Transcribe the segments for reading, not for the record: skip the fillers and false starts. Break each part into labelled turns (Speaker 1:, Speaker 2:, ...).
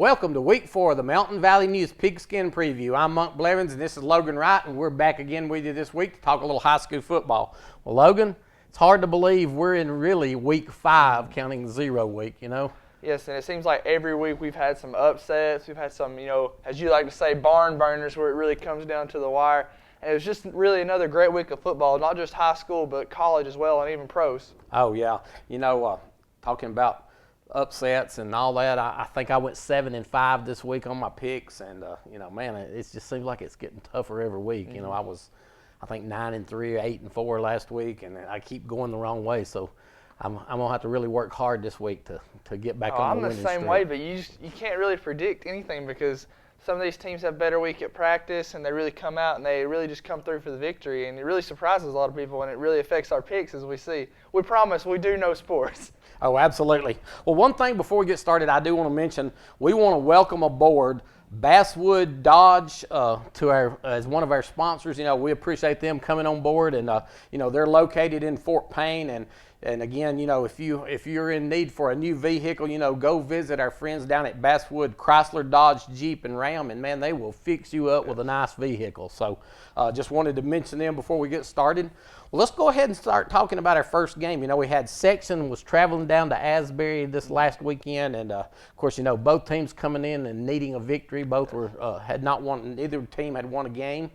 Speaker 1: Welcome to week 4 of the Mountain Valley News Pigskin Preview. I'm Monk Blevins, and this is Logan Wright, and we're back again with you this week to talk a little high school football. Well, Logan, it's hard to believe we're in really week 5, counting 0 week, you know?
Speaker 2: Yes, and it seems like every week we've had some upsets. We've had some, as you like to say, barn burners where it really comes down to the wire. And it was just really another great week of football, not just high school, but college as well, and even pros.
Speaker 1: Oh, yeah. Talking about upsets and all that, I think I went 7-5 this week on my picks, and man, it just seems like it's getting tougher every week.
Speaker 2: Mm-hmm.
Speaker 1: You know, I think 9-3 or 8-4 last week, and I keep going the wrong way. So I'm gonna have to really work hard this week to get back on the winning streak.
Speaker 2: I'm the same way, but you can't really predict anything because some of these teams have better week at practice, and they really come out and they really just come through for the victory, and it really surprises a lot of people, and it really affects our picks as we see. We promise we do know sports.
Speaker 1: Oh, absolutely. Well, one thing before we get started, I do want to mention we want to welcome aboard Basswood Dodge as one of our sponsors. You know, we appreciate them coming on board, and they're located in Fort Payne, and again, if you're in need for a new vehicle, go visit our friends down at Basswood Chrysler, Dodge, Jeep, and Ram, and man, they will fix you up with a nice vehicle. So just wanted to mention them before we get started. Well, let's go ahead and start talking about our first game. We had Section was traveling down to Asbury this last weekend, and of course, both teams coming in and needing a victory. Both were neither team had won a game,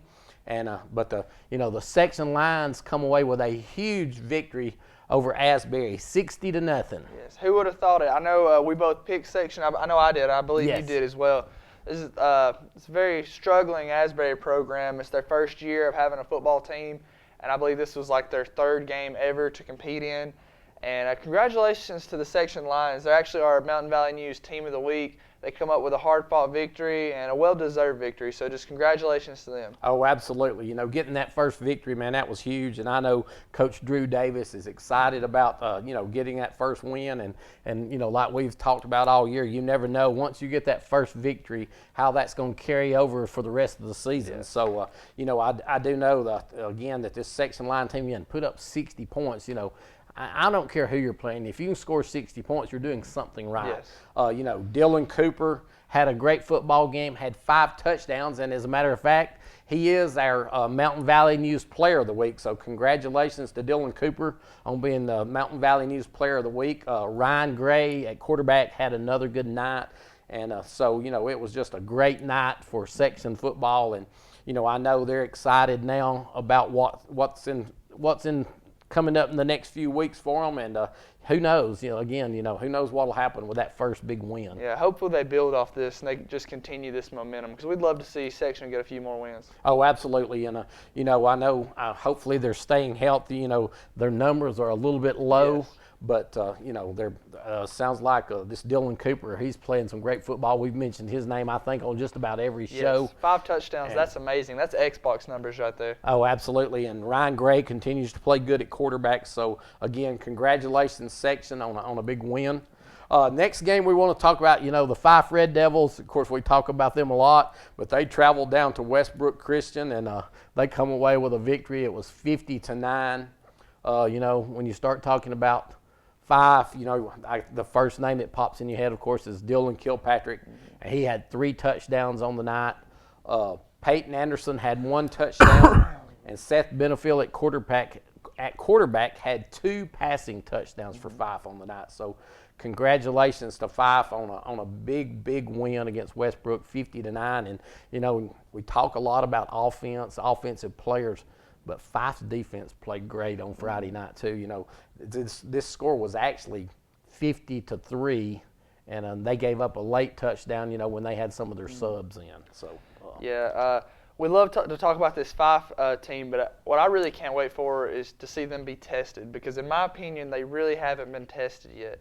Speaker 1: and but the Section Lions come away with a huge victory over Asbury, 60-0.
Speaker 2: Yes, who would have thought it? I know we both picked Section. I know I did. I believe
Speaker 1: yes.
Speaker 2: You did as well. This is it's a very struggling Asbury program. It's their first year of having a football team, and I believe this was like their 3rd game ever to compete in. And congratulations to the Section Lions. They're actually our Mountain Valley News Team of the Week. They come up with a hard-fought victory and a well-deserved victory, so just congratulations to them.
Speaker 1: Oh, absolutely. Getting that first victory, man, that was huge, and I know Coach Drew Davis is excited about, getting that first win, and like we've talked about all year, you never know once you get that first victory how that's going to carry over for the rest of the season. Yes. So, I do know that, again, that this Section Line team put up 60 points, I don't care who you're playing. If you can score 60 points, you're doing something right.
Speaker 2: Yes.
Speaker 1: Dylan Cooper had a great football game, had 5 touchdowns, and as a matter of fact, he is our Mountain Valley News Player of the Week. So congratulations to Dylan Cooper on being the Mountain Valley News Player of the Week. Ryan Gray at quarterback had another good night. And so it was just a great night for Section football. And, I know they're excited now about what's in coming up in the next few weeks for them, and who knows, who knows what will happen with that first big win.
Speaker 2: Yeah, hopefully they build off this and they just continue this momentum, because we'd love to see Section get a few more wins.
Speaker 1: Oh, absolutely, and I know hopefully they're staying healthy. Their numbers are a little bit low. Yes. But, they're sounds like this Dylan Cooper, he's playing some great football. We've mentioned his name, I think, on just about every show.
Speaker 2: Yes, 5 touchdowns, that's amazing. That's Xbox numbers right there.
Speaker 1: Oh, absolutely, and Ryan Gray continues to play good at quarterback. So, again, congratulations, Section, on a big win. Next game we want to talk about, the Fife Red Devils. Of course, we talk about them a lot, but they traveled down to Westbrook Christian, and they come away with a victory. It was 50-9. When you start talking about Fife, the first name that pops in your head, of course, is Dylan Kilpatrick. And he had 3 touchdowns on the night. Peyton Anderson had 1 touchdown, and Seth Benefield at quarterback had 2 passing touchdowns for Fife on the night. So congratulations to Fife on a big win against Westbrook, 50-9. And we talk a lot about offensive players, but Fife's defense played great on Friday night too. This score was actually 50-3, and they gave up a late touchdown. When they had some of their subs in. So
Speaker 2: we love to talk about this Fife team, but what I really can't wait for is to see them be tested, because in my opinion they really haven't been tested yet.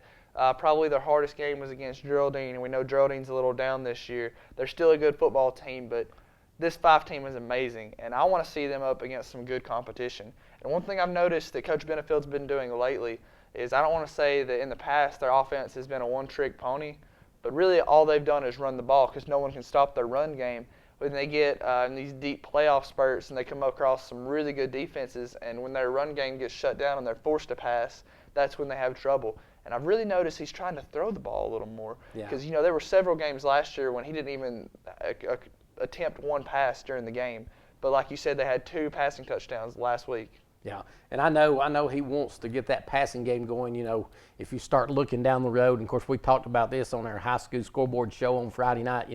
Speaker 2: Probably their hardest game was against Geraldine, and we know Geraldine's a little down this year. They're still a good football team, but this Fife team is amazing, and I want to see them up against some good competition. And one thing I've noticed that Coach Benefield's been doing lately is, I don't want to say that in the past their offense has been a one-trick pony, but really all they've done is run the ball, because no one can stop their run game. When they get in these deep playoff spurts and they come across some really good defenses, and when their run game gets shut down and they're forced to pass, that's when they have trouble. And I've really noticed he's trying to throw the ball a little more.
Speaker 1: Yeah.
Speaker 2: Because, there were several games last year when he didn't even attempt one pass during the game. But like you said, they had 2 passing touchdowns last week.
Speaker 1: Yeah, and I know he wants to get that passing game going. If you start looking down the road, and of course we talked about this on our high school scoreboard show on Friday night.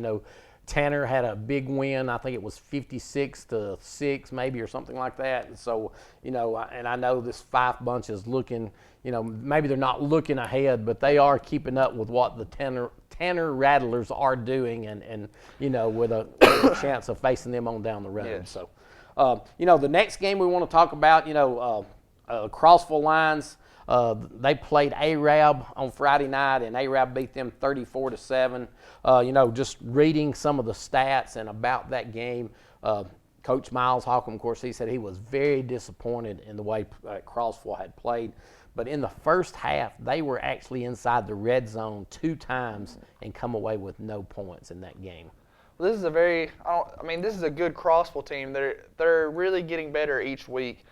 Speaker 1: Tanner had a big win. I think it was 56-6 maybe or something like that. And so, and I know this Fife bunch is looking, maybe they're not looking ahead, but they are keeping up with what the Tanner Rattlers are doing and with a chance of facing them on down the road.
Speaker 2: Yes.
Speaker 1: So, the next game we want to talk about, Crossville Lions. They played Arab on Friday night, and Arab beat them 34-7. Just reading some of the stats and about that game, Coach Miles Holcomb, of course, he said he was very disappointed in the way Crossville had played. But in the first half, they were actually inside the red zone 2 times and come away with no points in that game.
Speaker 2: This is this is a good Crossville team. They're really getting better each week.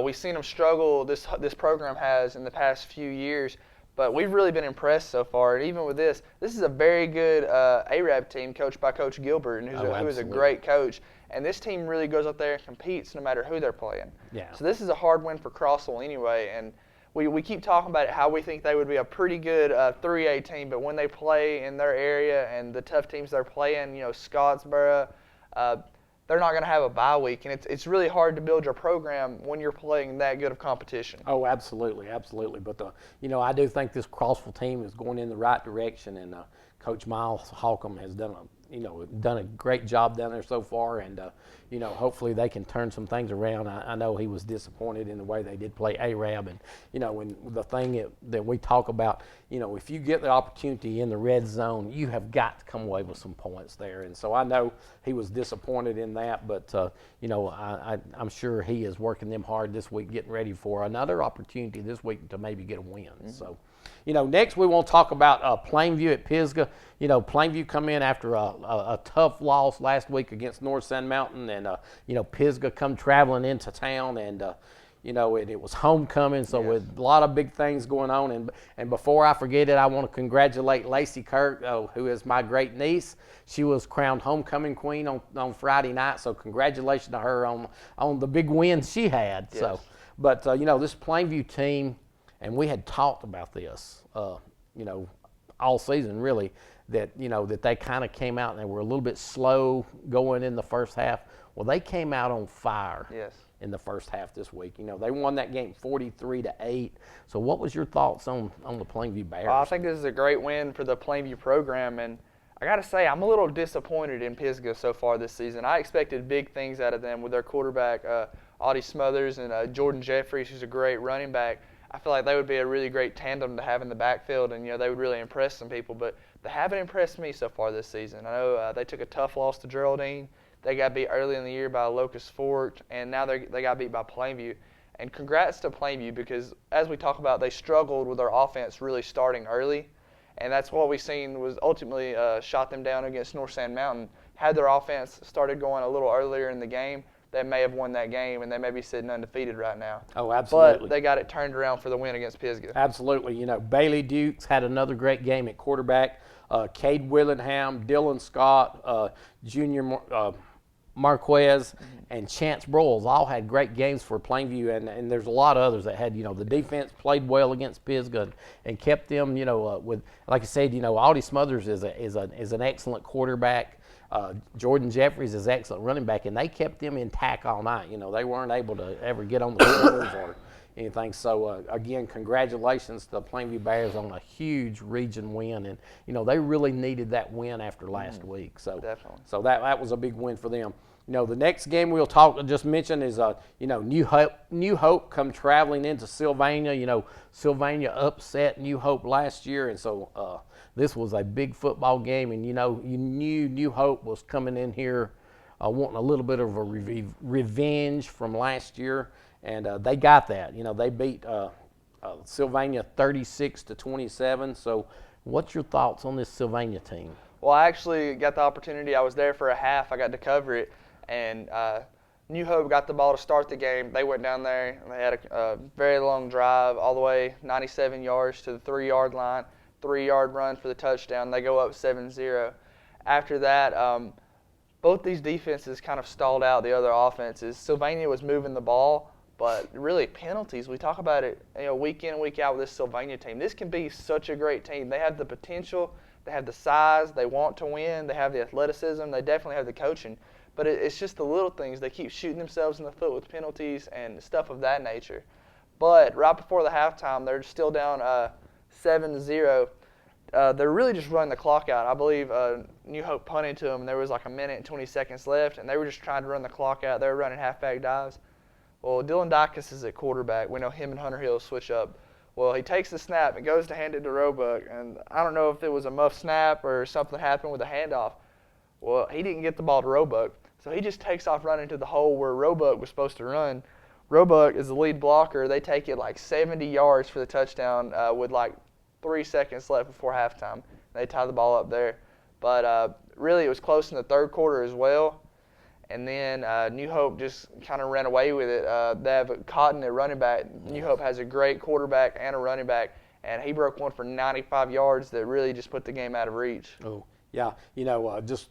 Speaker 2: We've seen them struggle. This program has in the past few years, but we've really been impressed so far. And even with this is a very good Arab team coached by Coach Gilbert, who is a great coach. And this team really goes up there and competes no matter who they're playing.
Speaker 1: Yeah. So
Speaker 2: this is a hard win for Crossville anyway. And we keep talking about how we think they would be a pretty good 3A team, but when they play in their area and the tough teams they're playing, Scottsboro, they're not going to have a bye week, and it's really hard to build your program when you're playing that good of competition.
Speaker 1: Oh, absolutely. But I do think this Crossville team is going in the right direction, and Coach Miles Holcomb has done a great job down there so far, and hopefully they can turn some things around. I know he was disappointed in the way they did play Arab, and when the thing that we talk about, if you get the opportunity in the red zone, you have got to come away with some points there. And so I know he was disappointed in that, but I'm sure he is working them hard this week, getting ready for another opportunity this week to maybe get a win. Mm-hmm. So. Next we want to talk about Plainview at Pisgah. Plainview come in after a tough loss last week against North Sand Mountain, and Pisgah come traveling into town, and it was homecoming, so with a lot of big things going on. And before I forget it, I want to congratulate Lacey Kirk, who is my great niece. She was crowned homecoming queen on Friday night, so congratulations to her on the big win she had. Yes. So, but this Plainview team. And we had talked about this, all season really, that they kind of came out and they were a little bit slow going in the first half. Well, they came out on fire in the first half this week. They won that game 43-8. So what was your thoughts on the Plainview Bears?
Speaker 2: Well, I think this is a great win for the Plainview program, and I got to say I'm a little disappointed in Pisgah so far this season. I expected big things out of them with their quarterback, Audie Smothers, and Jordan Jeffries, who's a great running back. I feel like they would be a really great tandem to have in the backfield, and they would really impress some people. But they haven't impressed me so far this season. I know they took a tough loss to Geraldine. They got beat early in the year by Locust Fork, and now they got beat by Plainview. And congrats to Plainview because, as we talk about, they struggled with their offense really starting early, and that's what we've seen was ultimately shot them down against North Sand Mountain. Had their offense started going a little earlier in the game, they may have won that game, and they may be sitting undefeated right now.
Speaker 1: Oh, absolutely.
Speaker 2: But they got it turned around for the win against Pisgah.
Speaker 1: Absolutely. Bailey Dukes had another great game at quarterback. Cade Willingham, Dylan Scott, Junior Marquez, and Chance Broyles all had great games for Plainview, and there's a lot of others that had, the defense played well against Pisgah and kept them, with, like I said, Audie Smothers is an excellent quarterback. Jordan Jeffries is excellent running back, and they kept them intact all night. They weren't able to ever get on the field or anything. So, again, congratulations to the Plainview Bears on a huge region win. And, they really needed that win after last week. So,
Speaker 2: definitely.
Speaker 1: So that was a big win for them. The next game we'll just mention is, New Hope come traveling into Sylvania. Sylvania upset New Hope last year, and so this was a big football game. And, you knew New Hope was coming in here wanting a little bit of a revenge from last year, and they got that. They beat Sylvania 36-27. So what's your thoughts on this Sylvania team?
Speaker 2: Well, I actually got the opportunity. I was there for a half. I got to cover it. And New Hope got the ball to start the game. They went down there and they had a very long drive all the way 97 yards to the 3-yard line, 3-yard run for the touchdown. They go up 7-0. After that, both these defenses kind of stalled out the other offenses. Sylvania was moving the ball, but really penalties. We talk about it, week in and week out with this Sylvania team. This can be such a great team. They have the potential. They have the size. They want to win. They have the athleticism. They definitely have the coaching. But it's just the little things. They keep shooting themselves in the foot with penalties and stuff of that nature. But right before the halftime, they're still down 7-0. They're really just running the clock out. I believe New Hope punted to them, and there was like a minute and 20 seconds left, and they were just trying to run the clock out. They were running halfback dives. Well, Dylan Dykes is at quarterback. We know him and Hunter Hill switch up. Well, he takes the snap and goes to hand it to Roebuck, and I don't know if it was a muff snap or something happened with the handoff. Well, he didn't get the ball to Roebuck, so he just takes off running to the hole where Roebuck was supposed to run. Roebuck is the lead blocker. They take it like 70 yards for the touchdown with like 3 seconds left before halftime. They tie the ball up there. But really, it was close in the third quarter as well. And then New Hope just kind of ran away with it. They have Cotton at running back. New Hope has a great quarterback and a running back, and he broke one for 95 yards that really just put the game out of reach.
Speaker 1: Oh, yeah. Just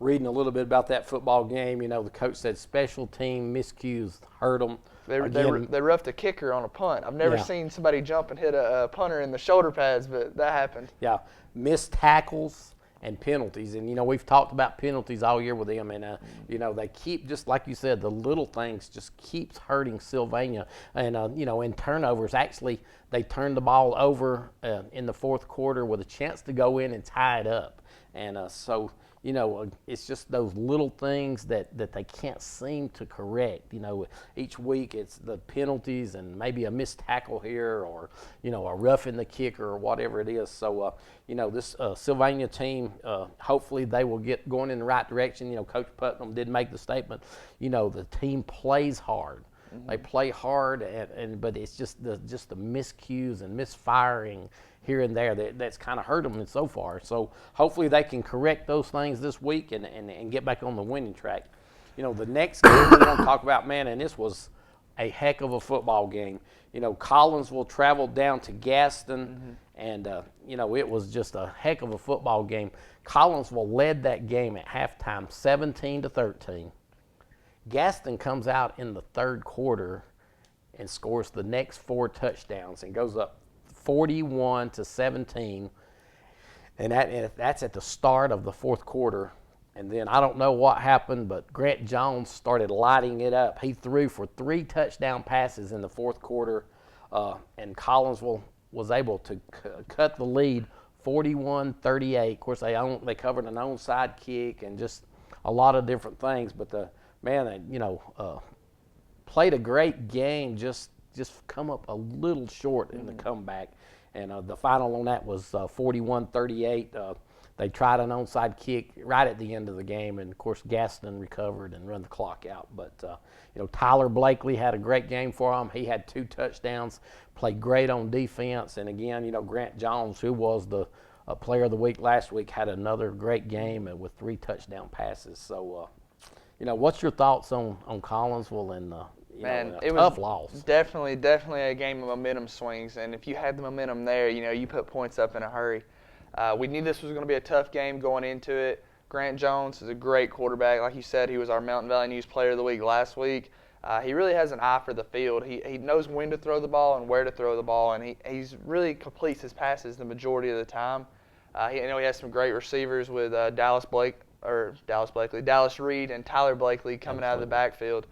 Speaker 1: reading a little bit about that football game, the coach said special team miscues hurt them.
Speaker 2: They roughed a kicker on a punt. I've never seen somebody jump and hit a punter in the shoulder pads, but that happened.
Speaker 1: Yeah, missed tackles and penalties. And, we've talked about penalties all year with them. And, they keep, just like you said, the little things just keeps hurting Sylvania. And, in turnovers, actually, they turned the ball over in the fourth quarter with a chance to go in and tie it up. And so it's just those little things that they can't seem to correct. Each week it's the penalties and maybe a missed tackle here or, a roughing the kicker or whatever it is. So, this Sylvania team, hopefully they will get going in the right direction. Coach Putnam did make the statement, the team plays hard. Mm-hmm. They play hard, but it's just the miscues and misfiring here and there that's kind of hurt them so far. So hopefully they can correct those things this week and get back on the winning track. The next game we're going to talk about, man, and this was a heck of a football game. Collinsville traveled down to Gaston, and, it was just a heck of a football game. Collinsville led that game at halftime 17-13. Gaston comes out in the third quarter and scores the next 4 touchdowns and goes up 41-17, and that's at the start of the fourth quarter. And then I don't know what happened, but Grant Jones started lighting it up. He threw for 3 touchdown passes in the fourth quarter, and Collinsville was able to cut the lead 41-38. Of course, they covered an onside kick and just a lot of different things, but played a great game, just come up a little short in the comeback. And the final on that was 41-38. They tried an onside kick right at the end of the game, and, of course, Gaston recovered and run the clock out. But, Tyler Blakely had a great game for him. He had 2 touchdowns, played great on defense. And, again, Grant Jones, who was the player of the week last week, had another great game with 3 touchdown passes. So, what's your thoughts on Collinsville and
Speaker 2: Man,
Speaker 1: it was tough loss?
Speaker 2: Definitely a game of momentum swings. And if you had the momentum there, you put points up in a hurry. We knew this was going to be a tough game going into it. Grant Jones is a great quarterback. Like you said, he was our Mountain Valley News Player of the Week last week. He really has an eye for the field. He knows when to throw the ball and where to throw the ball, and he's really completes his passes the majority of the time. He has some great receivers with Dallas Reed and Tyler Blakely coming out of the backfield.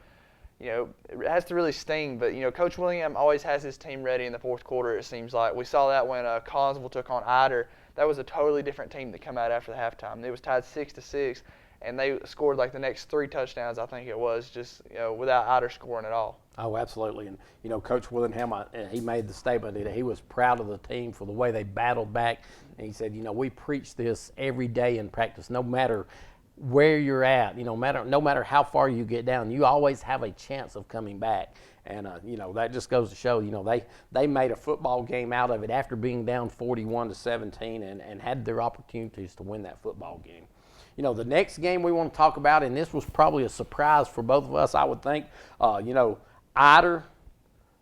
Speaker 2: It has to really sting, but, Coach William always has his team ready in the fourth quarter, it seems like. We saw that when Collinsville took on Ider. That was a totally different team that came out after the halftime. It was tied 6-6, and they scored like the next 3 touchdowns, I think it was, just, without Ider scoring at all.
Speaker 1: Oh, absolutely. And, Coach Willingham, he made the statement that he was proud of the team for the way they battled back. And he said, we preach this every day in practice, no matter where you're at, no matter how far you get down, you always have a chance of coming back. And, that just goes to show, they made a football game out of it after being down 41-17 and had their opportunities to win that football game. The next game we want to talk about, and this was probably a surprise for both of us, I would think. Ider,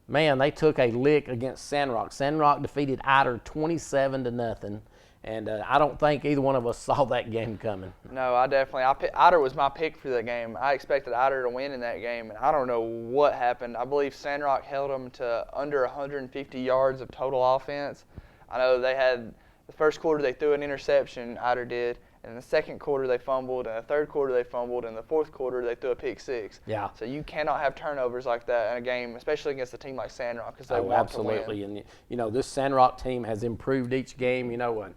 Speaker 1: man, they took a lick against Sandrock. Sandrock defeated Ider 27-0. And I don't think either one of us saw that game coming.
Speaker 2: No, Ider was my pick for that game. I expected Ider to win in that game, and I don't know what happened. I believe Sandrock held them to under 150 yards of total offense. I know they had the first quarter they threw an interception, Ider did, and in the second quarter they fumbled, and the third quarter they fumbled, and the fourth quarter they threw a pick six.
Speaker 1: Yeah.
Speaker 2: So you cannot have turnovers like that in a game, especially against a team like Sandrock, because they want
Speaker 1: absolutely.
Speaker 2: to win.
Speaker 1: And this Sandrock team has improved each game. And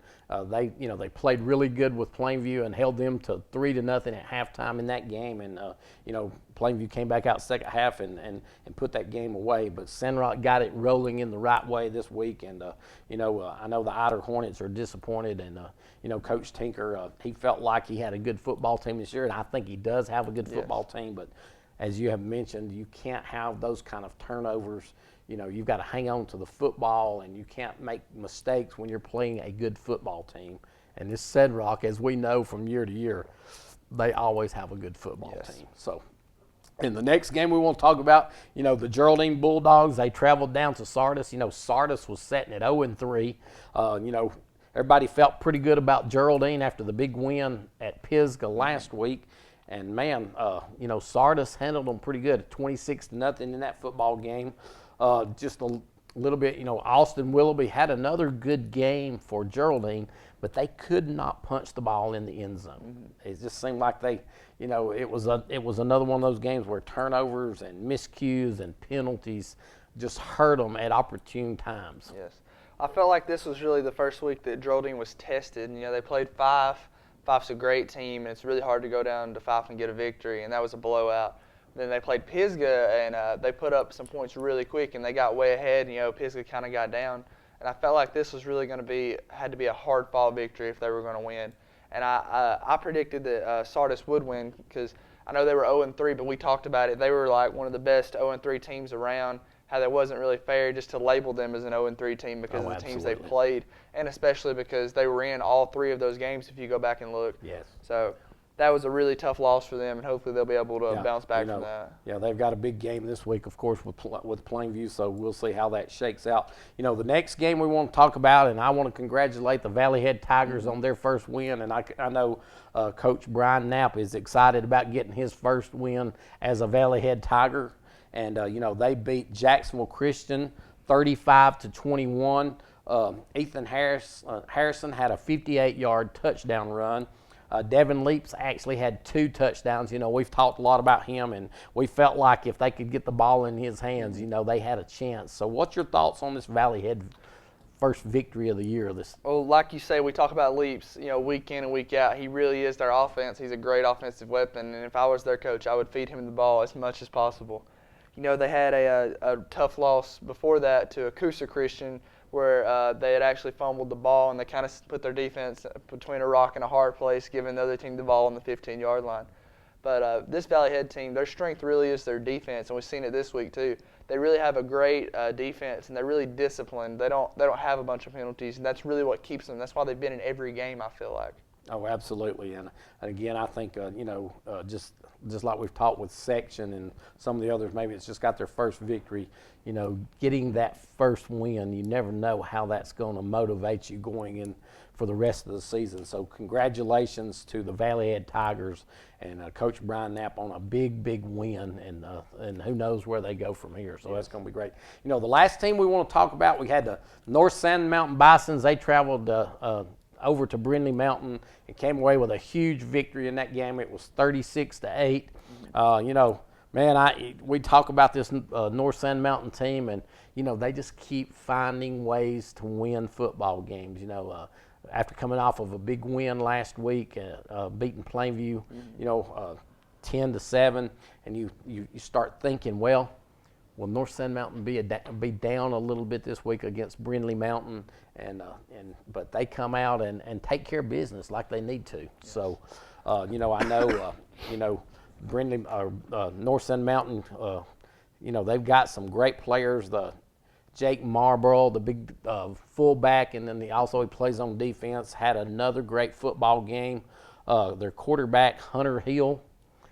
Speaker 1: they played really good with Plainview and held them to 3-0 at halftime in that game. And Plainview came back out second half and put that game away. But Sandrock got it rolling in the right way this week. And I know the Ider Hornets are disappointed. And Coach Tinker, he felt like he had a good football team this year, and I think he does have a good football team. But as you have mentioned, you can't have those kind of turnovers. You've got to hang on to the football, and you can't make mistakes when you're playing a good football team. And this Sandrock, as we know from year to year, they always have a good football team. So, in the next game we want to talk about, the Geraldine Bulldogs, they traveled down to Sardis. Sardis was sitting at 0-3. Everybody felt pretty good about Geraldine after the big win at Pisgah last week. And, man, Sardis handled them pretty good, 26-0 in that football game. Just a little bit, Austin Willoughby had another good game for Geraldine, but they could not punch the ball in the end zone. Mm-hmm. It just seemed like it was another one of those games where turnovers and miscues and penalties just hurt them at opportune times.
Speaker 2: Yes. I felt like this was really the first week that Geraldine was tested. They played Fife. Fife's a great team, and it's really hard to go down to Fife and get a victory, and that was a blowout. Then they played Pisgah, and they put up some points really quick, and they got way ahead. Pisgah kind of got down, and I felt like this was really going to had to be a hard-fought victory if they were going to win. And I predicted that Sardis would win because I know they were 0-3, but we talked about it. They were like one of the best 0-3 teams around. How that wasn't really fair just to label them as an 0-3 team because of the teams they played, and especially because they were in all three of those games if you go back and look.
Speaker 1: Yes.
Speaker 2: So that was a really tough loss for them, and hopefully they'll be able to bounce back from that.
Speaker 1: Yeah, they've got a big game this week, of course, with Plainview, so we'll see how that shakes out. The next game we want to talk about, and I want to congratulate the Valley Head Tigers on their first win, and I know Coach Brian Knapp is excited about getting his first win as a Valley Head Tiger. And, they beat Jacksonville Christian 35-21. Ethan Harrison had a 58-yard touchdown run. Devin Leaps actually had 2 touchdowns. We've talked a lot about him, and we felt like if they could get the ball in his hands, they had a chance. So what's your thoughts on this Valley Head first victory of the year?
Speaker 2: Well, like you say, we talk about Leaps, week in and week out. He really is their offense. He's a great offensive weapon, and if I was their coach, I would feed him the ball as much as possible. They had a tough loss before that to Coosa Christian where they had actually fumbled the ball, and they kind of put their defense between a rock and a hard place, giving the other team the ball on the 15-yard line. But this Valley Head team, their strength really is their defense, and we've seen it this week too. They really have a great defense, and they're really disciplined. They don't have a bunch of penalties, and that's really what keeps them. That's why they've been in every game, I feel like.
Speaker 1: Oh, absolutely. And again, I think, just like we've talked with Section and some of the others, maybe it's just got their first victory. Getting that first win, you never know how that's going to motivate you going in for the rest of the season. So congratulations to the Valley Head Tigers and Coach Brian Knapp on a big, big win, and who knows where they go from here. So that's going to be great. The last team we want to talk about, we had the North Sand Mountain Bisons. They traveled over to Brindley Mountain and came away with a huge victory in that game. It was 36-8. We talk about this North Sand Mountain team, and they just keep finding ways to win football games. After coming off of a big win last week, beating Plainview, 10-7, and you start thinking, will North Sand Mountain be down a little bit this week against Brindley Mountain, but they come out and take care of business like they need to. Yes. So, I know, Brindley North Sand Mountain, they've got some great players. Jake Marlborough, the big fullback, and then he plays on defense, had another great football game. Their quarterback, Hunter Hill,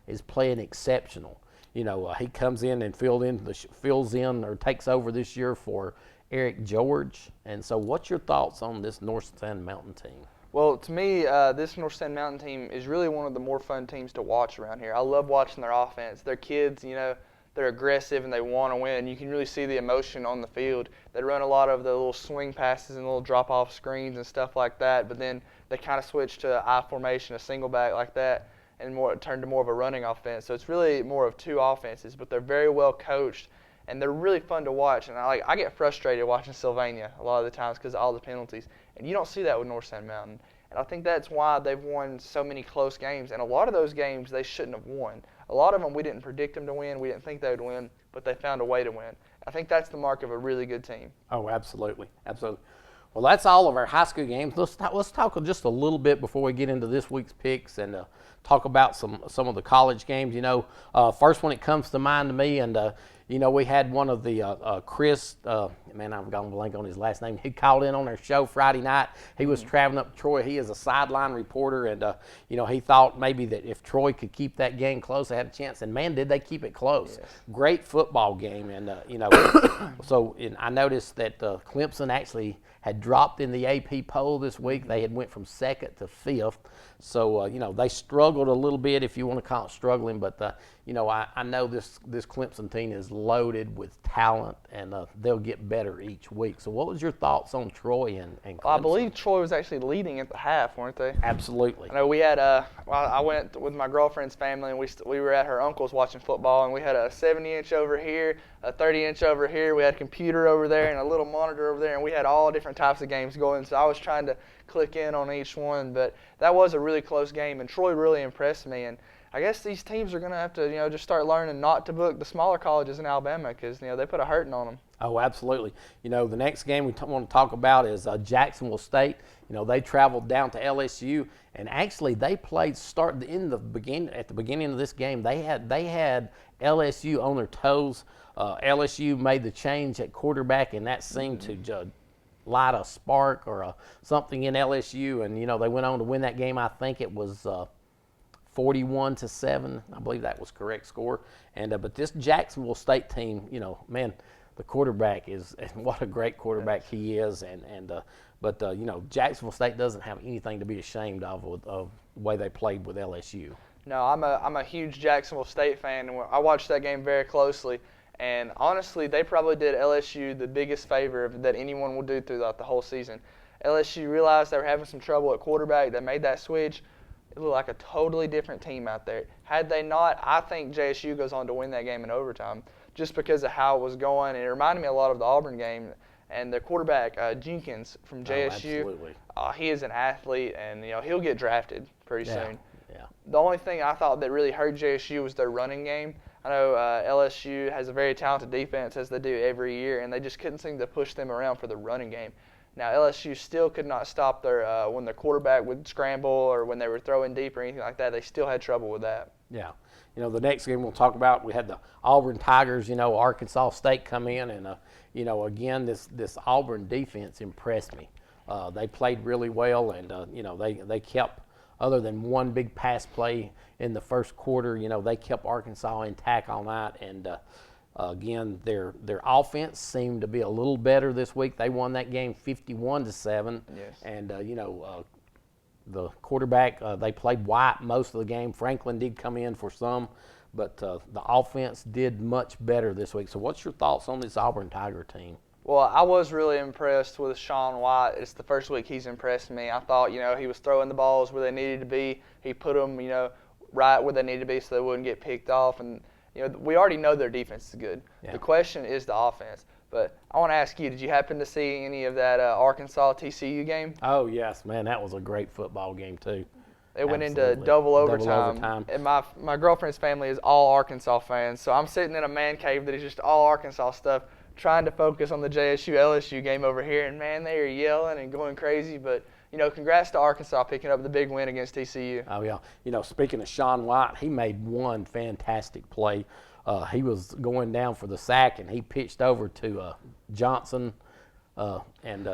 Speaker 1: is playing exceptional. He comes in and fills in or takes over this year for Eric George. And so what's your thoughts on this North Sand Mountain team?
Speaker 2: Well, to me, this North Sand Mountain team is really one of the more fun teams to watch around here. I love watching their offense. Their kids, they're aggressive and they want to win. You can really see the emotion on the field. They run a lot of the little swing passes and little drop-off screens and stuff like that, but then they kind of switch to I formation, a single back like that, and turn to more of a running offense. So it's really more of two offenses, but they're very well coached, and they're really fun to watch. And I get frustrated watching Sylvania a lot of the times because of all the penalties, and you don't see that with North Sand Mountain. And I think that's why they've won so many close games. And a lot of those games they shouldn't have won. A lot of them we didn't predict them to win. We didn't think they would win, but they found a way to win. I think that's the mark of a really good team.
Speaker 1: Oh, absolutely. Absolutely. Well, that's all of our high school games. Let's talk just a little bit before we get into this week's picks and talk about some of the college games. First one that comes to mind to me, and we had one of the Chris. I've gone blank on his last name. He called in on our show Friday night. He was traveling up to Troy. He is a sideline reporter, and he thought maybe that if Troy could keep that game close, they had a chance. And man, did they keep it close! Yes. Great football game, and I noticed that Clemson actually had dropped in the AP poll this week. They had went from 2nd to 5th. So, they struggled a little bit, if you want to call it struggling. But, I know this Clemson team is loaded with talent, and they'll get better each week. So what was your thoughts on Troy and Clemson?
Speaker 2: Well, I believe Troy was actually leading at the half, weren't they?
Speaker 1: Absolutely.
Speaker 2: I know we had I went with my girlfriend's family, and we were at her uncle's watching football, and we had a 70-inch over here, a 30-inch over here. We had a computer over there and a little monitor over there, and we had all different types of games going. So I was trying to click in on each one, but that was a really close game, and Troy really impressed me. And I guess these teams are going to have to, just start learning not to book the smaller colleges in Alabama because, they put a hurting on them.
Speaker 1: Oh, absolutely. The next game we want to talk about is Jacksonville State. They traveled down to LSU, and actually they played at the beginning of this game. They had LSU on their toes. LSU made the change at quarterback, and that seemed to light a spark or something in LSU, and they went on to win that game. I think it was 41-7. I believe that was correct score. And but this Jacksonville State team, man, the quarterback is what a great quarterback he is, but Jacksonville State doesn't have anything to be ashamed of the way they played with LSU.
Speaker 2: No, I'm a huge Jacksonville State fan, and I watched that game very closely. And honestly, they probably did LSU the biggest favor that anyone will do throughout the whole season. LSU realized they were having some trouble at quarterback. They made that switch. It looked like a totally different team out there. Had they not, I think JSU goes on to win that game in overtime just because of how it was going. And it reminded me a lot of the Auburn game. And the quarterback, Jenkins from JSU, he is an athlete, and he'll get drafted pretty soon. Yeah. The only thing I thought that really hurt JSU was their running game. I know LSU has a very talented defense, as they do every year, and they just couldn't seem to push them around for the running game. Now, LSU still could not stop when their quarterback would scramble or when they were throwing deep or anything like that. They still had trouble with that.
Speaker 1: Yeah. The next game we'll talk about, we had the Auburn Tigers, Arkansas State come in, and, again, this Auburn defense impressed me. They played really well, and, they kept, other than one big pass play in the first quarter, they kept Arkansas intact all night. And, again, their offense seemed to be a little better this week. They won that game 51-7.
Speaker 2: Yes.
Speaker 1: And, the quarterback, they played White most of the game. Franklin did come in for some, but the offense did much better this week. So what's your thoughts on this Auburn Tiger team?
Speaker 2: Well, I was really impressed with Sean White. It's the first week he's impressed me. I thought, he was throwing the balls where they needed to be. He put them, right where they needed to be so they wouldn't get picked off. And, we already know their defense is good. Yeah. The question is the offense. But I want to ask you, did you happen to see any of that Arkansas-TCU game?
Speaker 1: Oh, yes, man. That was a great football game, too.
Speaker 2: It went into double overtime. And my girlfriend's family is all Arkansas fans. So I'm sitting in a man cave that is just all Arkansas stuff, trying to focus on the JSU-LSU game over here. And, man, they are yelling and going crazy. But, congrats to Arkansas picking up the big win against TCU.
Speaker 1: Oh, yeah. Speaking of Sean White, he made one fantastic play. He was going down for the sack, and he pitched over to Johnson, and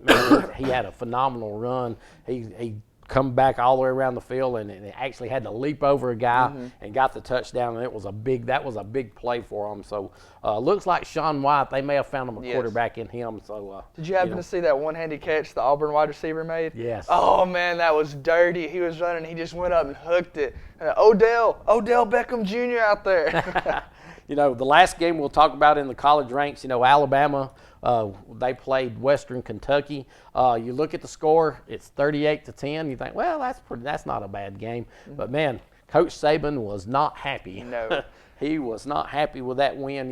Speaker 1: man, he had a phenomenal run. He come back all the way around the field and actually had to leap over a guy and got the touchdown, and that was a big play for them. So looks like Sean White, they may have found him a quarterback in him. So
Speaker 2: did you happen to see that one-handed catch the Auburn wide receiver made?
Speaker 1: Yes.
Speaker 2: Oh man, that was dirty. He was running, he just went up and hooked it. Odell Beckham Jr. out there.
Speaker 1: The last game we'll talk about in the college ranks, Alabama, they played Western Kentucky. You look at the score, it's 38-10. You think, well, that's not a bad game. But man, Coach Saban was not happy.
Speaker 2: No.
Speaker 1: He was not happy with that win.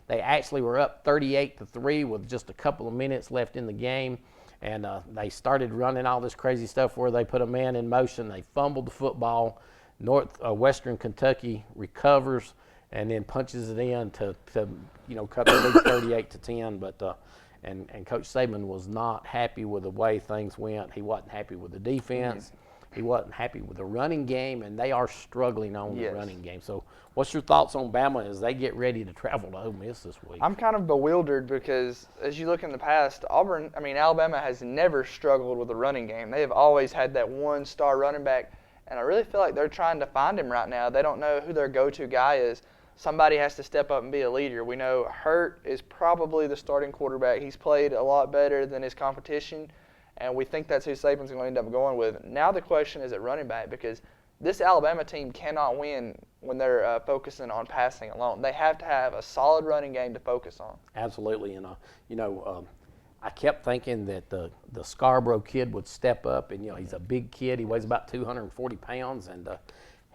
Speaker 1: They actually were up 38-3 with just a couple of minutes left in the game. And they started running all this crazy stuff where they put a man in motion. They fumbled the football. Western Kentucky recovers and then punches it in to cut the lead 38-10. But and Coach Saban was not happy with the way things went. He wasn't happy with the defense. He wasn't happy with the running game, and they are struggling on the running game. So what's your thoughts on Bama as they get ready to travel to Ole Miss this week?
Speaker 2: I'm kind of bewildered because as you look in the past, Alabama has never struggled with the running game. They have always had that one-star running back, and I really feel like they're trying to find him right now. They don't know who their go-to guy is. Somebody has to step up and be a leader. We know Hurt is probably the starting quarterback. He's played a lot better than his competition, and we think that's who Saban's going to end up going with. Now the question is at running back, because this Alabama team cannot win when they're focusing on passing alone. They have to have a solid running game to focus on.
Speaker 1: Absolutely, and I kept thinking that the Scarborough kid would step up, and he's a big kid. He weighs about 240 pounds, and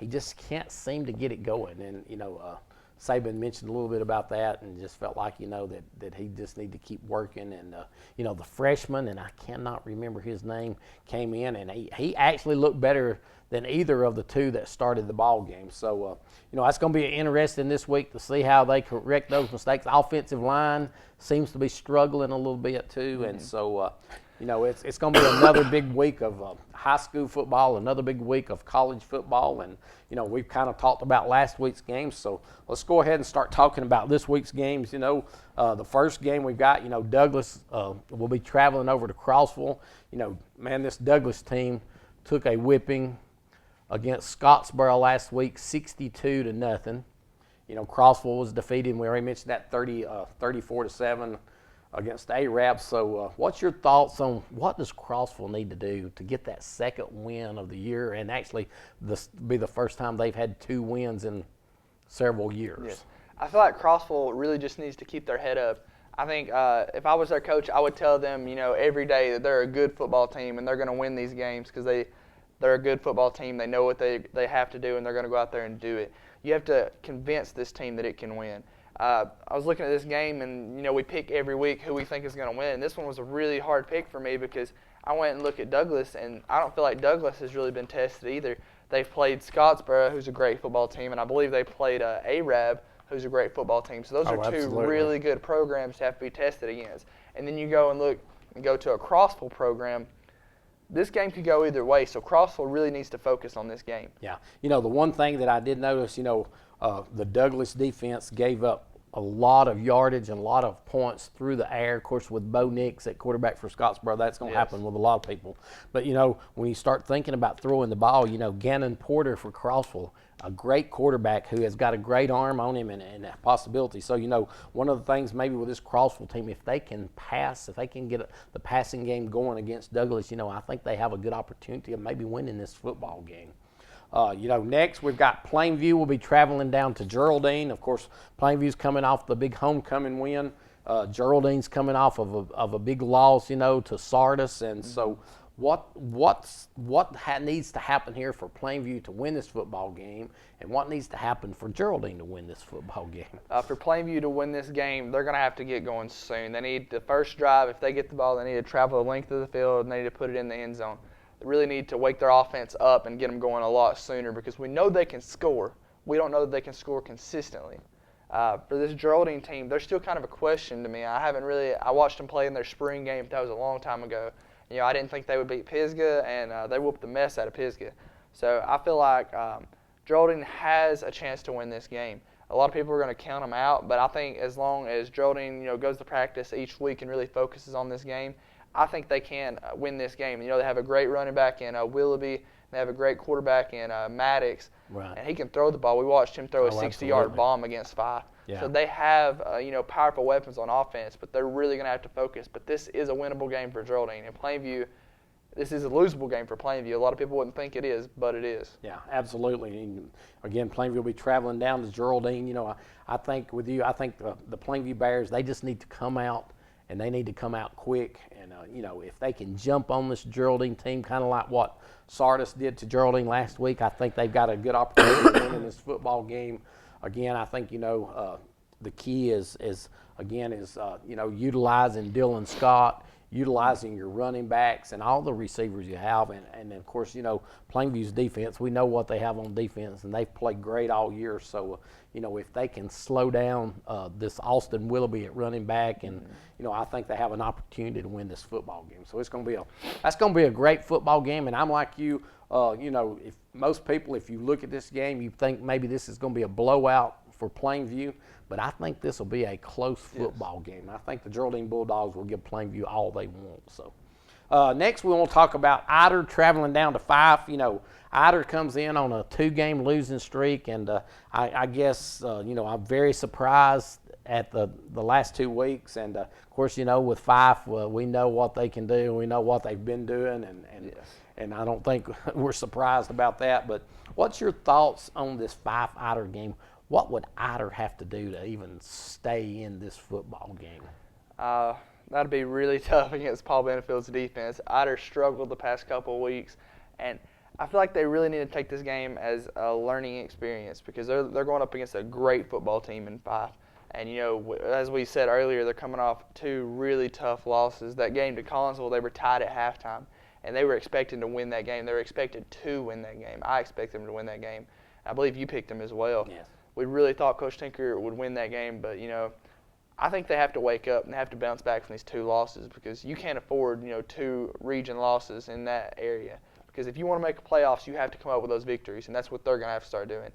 Speaker 1: he just can't seem to get it going. And Saban mentioned a little bit about that, and just felt like that he just need to keep working. And the freshman, and I cannot remember his name, came in, and he actually looked better than either of the two that started the ball game. So that's going to be interesting this week to see how they correct those mistakes. The offensive line seems to be struggling a little bit too, and so it's going to be another big week of high school football, another big week of college football, and we've kind of talked about last week's games, so let's go ahead and start talking about this week's games. The first game we've got, Douglas will be traveling over to Crossville. This Douglas team took a whipping against Scottsboro last week, 62-0. Crossville was defeated. We already mentioned that 34-7 against the Arabs. So what's your thoughts on what does Crossville need to do to get that second win of the year, and actually this be the first time they've had 2 wins in several years?
Speaker 2: Yes. I feel like Crossville really just needs to keep their head up. I think if I was their coach, I would tell them, every day that they're a good football team and they're going to win these games because they're a good football team. They know what they have to do, and they're going to go out there and do it. You have to convince this team that it can win. I was looking at this game, and we pick every week who we think is going to win. This one was a really hard pick for me because I went and looked at Douglas, and I don't feel like Douglas has really been tested either. They've played Scottsboro, who's a great football team, and I believe they played Arab, who's a great football team. So those are two really good programs to have to be tested against. And then you go and go to a Crossville program. This game could go either way, so Crossville really needs to focus on this game.
Speaker 1: Yeah. The one thing that I did notice, the Douglas defense gave up a lot of yardage and a lot of points through the air. Of course, with Bo Nix at quarterback for Scottsboro, that's going to happen with a lot of people. But, when you start thinking about throwing the ball, Gannon Porter for Crossville, a great quarterback who has got a great arm on him and a possibility. So, one of the things maybe with this Crossville team, if they can pass, if they can get the passing game going against Douglas, I think they have a good opportunity of maybe winning this football game. Next we've got Plainview. Will be traveling down to Geraldine. Of course, Plainview's coming off the big homecoming win. Geraldine's coming off of a big loss, to Sardis. And so what needs to happen here for Plainview to win this football game, and what needs to happen for Geraldine to win this football game?
Speaker 2: For Plainview to win this game, they're going to have to get going soon. They need the first drive. If they get the ball, they need to travel the length of the field, and they need to put it in the end zone. They really need to wake their offense up and get them going a lot sooner because we know they can score. We don't know that they can score consistently. For this Geraldine team, they're still kind of a question to me. I watched them play in their spring game. That was a long time ago. I didn't think they would beat Pisgah, and they whooped the mess out of Pisgah. So I feel like Geraldine has a chance to win this game. A lot of people are going to count them out, but I think as long as Geraldine goes to practice each week and really focuses on this game, I think they can win this game. You know, they have a great running back in Willoughby. They have a great quarterback in Maddox,
Speaker 1: Right.
Speaker 2: and he can throw the ball. We watched him throw a 60-yard
Speaker 1: absolutely.
Speaker 2: bomb against Fife.
Speaker 1: Yeah.
Speaker 2: So they have, powerful weapons on offense, but they're really going to have to focus. But this is a winnable game for Geraldine. And Plainview, this is a losable game for Plainview. A lot of people wouldn't think it is, but it is.
Speaker 1: Yeah, absolutely. And again, Plainview will be traveling down to Geraldine. You know, I think with you, I think the Plainview Bears, they just need to come out, and they need to come out quick. And, if they can jump on this Geraldine team, kind of like what Sardis did to Geraldine last week, I think they've got a good opportunity to win in this football game. Again, I think, the key is utilizing Dylan Scott, utilizing your running backs and all the receivers you have. And of course, Plainview's defense, we know what they have on defense, and they've played great all year. So, if they can slow down this Austin Willoughby at running back, and, I think they have an opportunity to win this football game. So that's going to be a great football game. And I'm like you, if most people, if you look at this game, you think maybe this is going to be a blowout for Plainview, but I think this will be a close football game. I think the Geraldine Bulldogs will give Plainview all they want. So next we want to talk about Ider traveling down to Fife. Ider comes in on a 2-game losing streak, and I guess I'm very surprised at the last 2 weeks. And of course, with Fife, we know what they can do. We know what they've been doing, and I don't think we're surprised about that. But what's your thoughts on this Fife Ider game? What would Ider have to do to even stay in this football game?
Speaker 2: That'd be really tough against Paul Benefield's defense. Ider struggled the past couple of weeks, and I feel like they really need to take this game as a learning experience, because they're going up against a great football team in Fife. And, as we said earlier, they're coming off 2 really tough losses. That game to Collinsville, they were tied at halftime, and they were expecting to win that game. They were expected to win that game. I expect them to win that game. I believe you picked them as well.
Speaker 1: Yes.
Speaker 2: We really thought Coach Tinker would win that game, but, I think they have to wake up and have to bounce back from these 2 losses, because you can't afford, 2 region losses in that area. Because if you want to make the playoffs, you have to come up with those victories, and that's what they're going to have to start doing.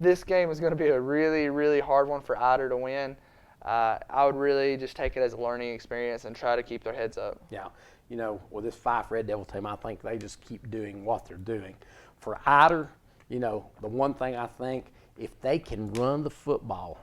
Speaker 2: This game is going to be a really, really hard one for Ider to win. I would really just take it as a learning experience and try to keep their heads up.
Speaker 1: Yeah, with this Fife Red Devil team, I think they just keep doing what they're doing. For Ider, the one thing I think, if they can run the football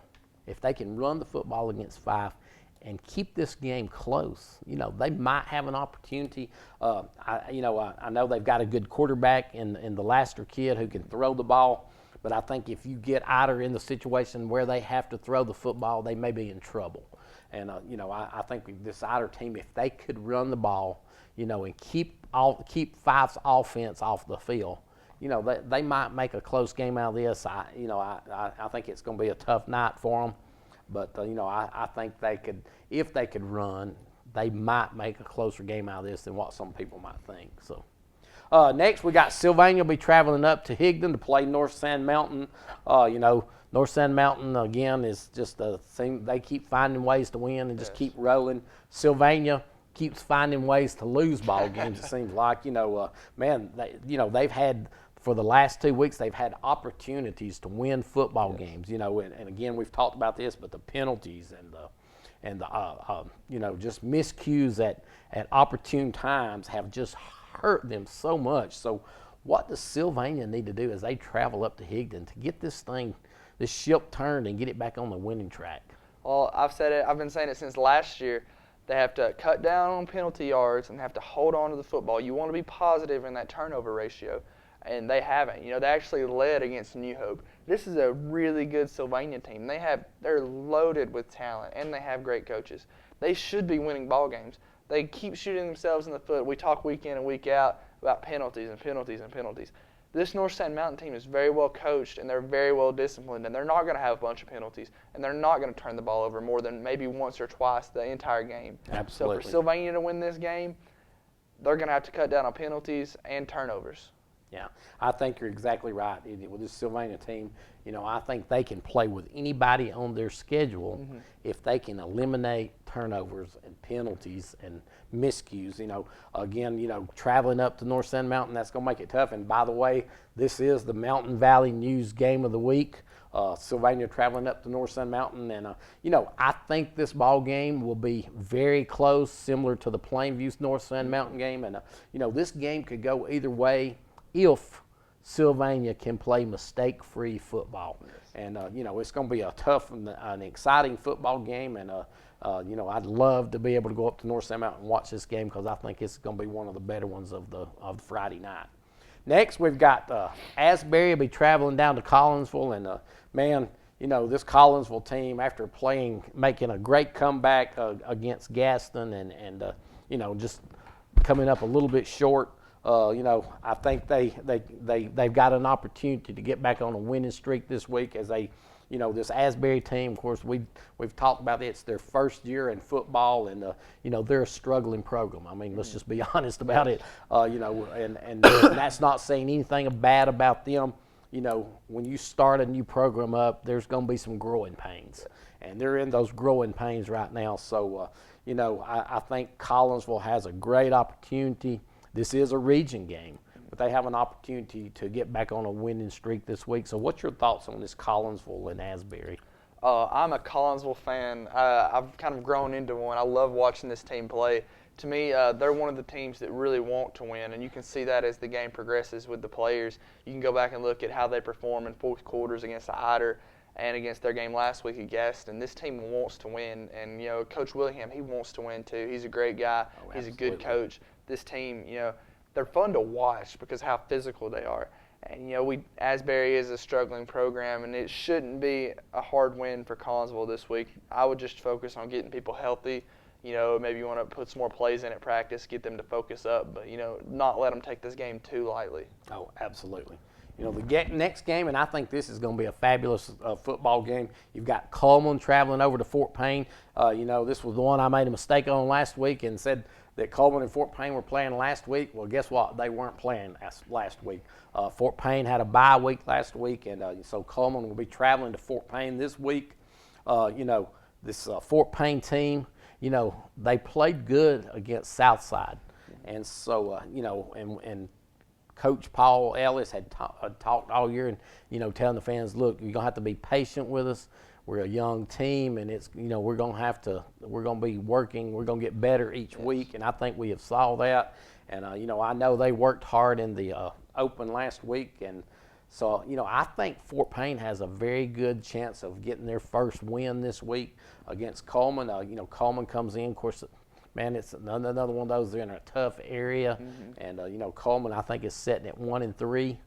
Speaker 1: against Fife and keep this game close, they might have an opportunity. I know they've got a good quarterback in the Laster kid who can throw the ball, but I think if you get Ider in the situation where they have to throw the football, they may be in trouble. And I think this Ider team, if they could run the ball, and keep Fife's offense off the field, they might make a close game out of this. I think it's going to be a tough night for them, but I think they could, if they could run, they might make a closer game out of this than what some people might think. So next we got Sylvania will be traveling up to Higdon to play North Sand Mountain. North Sand Mountain again is just a thing. They keep finding ways to win and just keep rolling. Sylvania keeps finding ways to lose ball games. It seems like they've had. For the last 2 weeks, they've had opportunities to win football games, and again, we've talked about this, but the penalties and the just miscues at opportune times have just hurt them so much. So what does Sylvania need to do as they travel up to Higdon to get this ship turned and get it back on the winning track?
Speaker 2: Well, I've been saying it since last year. They have to cut down on penalty yards and have to hold on to the football. You want to be positive in that turnover ratio. And they haven't. They actually led against New Hope. This is a really good Sylvania team. They're loaded with talent, and they have great coaches. They should be winning ball games. They keep shooting themselves in the foot. We talk week in and week out about penalties and penalties and penalties. This North Sand Mountain team is very well coached, and they're very well disciplined, and they're not going to have a bunch of penalties, and they're not going to turn the ball over more than maybe once or twice the entire game.
Speaker 1: Absolutely.
Speaker 2: So for Sylvania to win this game, they're going to have to cut down on penalties and turnovers.
Speaker 1: Yeah, I think you're exactly right. With this Sylvania team, I think they can play with anybody on their schedule if they can eliminate turnovers and penalties and miscues. Again, traveling up to North Sand Mountain, that's going to make it tough. And by the way, this is the Mountain Valley News Game of the Week. Sylvania traveling up to North Sun Mountain, and I think this ball game will be very close, similar to the Plainview North Sun Mountain game, and this game could go either way if Sylvania can play mistake-free football. Yes. And it's going to be a tough and an exciting football game, and I'd love to be able to go up to North Sun Mountain and watch this game because I think it's going to be one of the better ones of the Friday night. Next, we've got Asbury will be traveling down to Collinsville, and this Collinsville team, after making a great comeback against Gaston, and just coming up a little bit short, I think they've got an opportunity to get back on a winning streak this week as they. This Asbury team, of course, we've talked about it. It's their first year in football, and they're a struggling program. I mean, let's just be honest about it. And that's not saying anything bad about them. When you start a new program up, there's going to be some growing pains, and they're in those growing pains right now. So, I think Collinsville has a great opportunity. This is a region game, but they have an opportunity to get back on a winning streak this week. So what's your thoughts on this Collinsville and Asbury?
Speaker 2: I'm a Collinsville fan. I've kind of grown into one. I love watching this team play. To me, they're one of the teams that really want to win, and you can see that as the game progresses with the players. You can go back and look at how they perform in fourth quarters against Ider and against their game last week at Gaston. This team wants to win, and Coach Willingham, he wants to win too. He's a great guy.
Speaker 1: Oh,
Speaker 2: he's a good coach. This team, they're fun to watch because how physical they are. And Asbury is a struggling program, and it shouldn't be a hard win for Collinsville this week. I would just focus on getting people healthy. Maybe you want to put some more plays in at practice, get them to focus up, but not let them take this game too lightly.
Speaker 1: Oh, absolutely. The next game, and I think this is going to be a fabulous football game. You've got Coleman traveling over to Fort Payne. This was the one I made a mistake on last week and said that Coleman and Fort Payne were playing last week. Well, guess what? They weren't playing last week. Fort Payne had a bye week last week, and so Coleman will be traveling to Fort Payne this week. This Fort Payne team, they played good against Southside. And so, and Coach Paul Ellis had talked all year and, telling the fans, look, you're going to have to be patient with us. We're a young team, and it's, we're going to be working. We're going to get better each week, and I think we have saw that. And, I know they worked hard in the Open last week, and so, I think Fort Payne has a very good chance of getting their first win this week against Coleman. Coleman comes in, of course, man, it's another one of those. They're in a tough area, and Coleman, I think, is sitting at 1-3.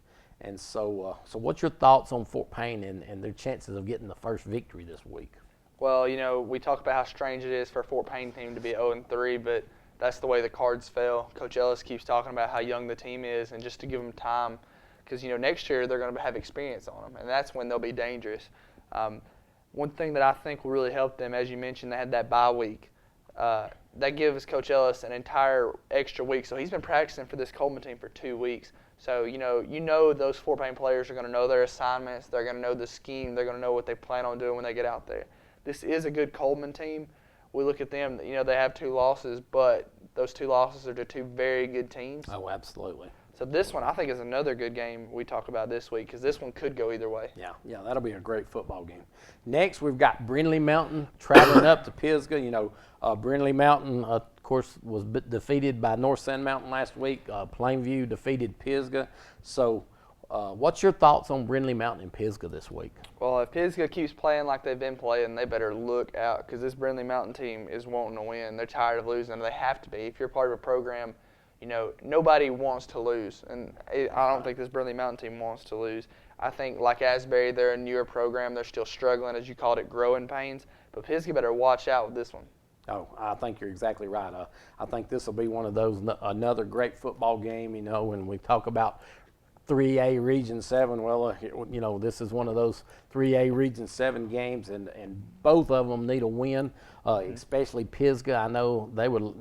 Speaker 1: And so, what's your thoughts on Fort Payne and their chances of getting the first victory this week?
Speaker 2: Well, we talk about how strange it is for a Fort Payne team to be 0-3, but that's the way the cards fell. Coach Ellis keeps talking about how young the team is, and just to give them time, because next year they're going to have experience on them, and that's when they'll be dangerous. One thing that I think will really help them, as you mentioned, they had that bye week. That gives Coach Ellis an entire extra week. So he's been practicing for this Coleman team for 2 weeks. So, those Fort Payne players are going to know their assignments. They're going to know the scheme. They're going to know what they plan on doing when they get out there. This is a good Coleman team. We look at them, they have 2 losses, but those 2 losses are to 2 very good teams.
Speaker 1: Oh, absolutely.
Speaker 2: So this one, I think, is another good game we talk about this week because this one could go either way.
Speaker 1: Yeah, that'll be a great football game. Next, we've got Brindley Mountain traveling up to Pisgah. Brindley Mountain, of course, was defeated by North Sand Mountain last week. Plainview defeated Pisgah. So what's your thoughts on Brindley Mountain and Pisgah this week?
Speaker 2: Well, if Pisgah keeps playing like they've been playing, they better look out because this Brindley Mountain team is wanting to win. They're tired of losing. They have to be. If you're part of a program, nobody wants to lose, and I don't think this Brindley Mountain team wants to lose. I think, like Asbury, they're a newer program. They're still struggling, as you called it, growing pains. But Pisgah better watch out with this one.
Speaker 1: Oh, I think you're exactly right. I think this will be one of those, another great football game, when we talk about 3A Region 7, well, this is one of those 3A Region 7 games, and both of them need a win, especially Pisgah. I know they would,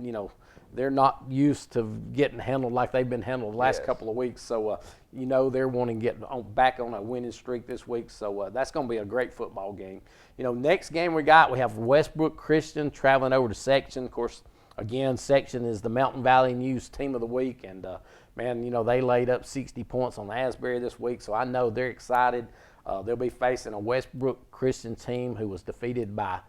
Speaker 1: they're not used to getting handled like they've been handled the last couple of weeks. So, they're wanting to get back on a winning streak this week. So that's going to be a great football game. Next game we have Westbrook Christian traveling over to Section. Of course, again, Section is the Mountain Valley News Team of the Week. And, man, they laid up 60 points on Asbury this week. So I know they're excited. They'll be facing a Westbrook Christian team who was defeated by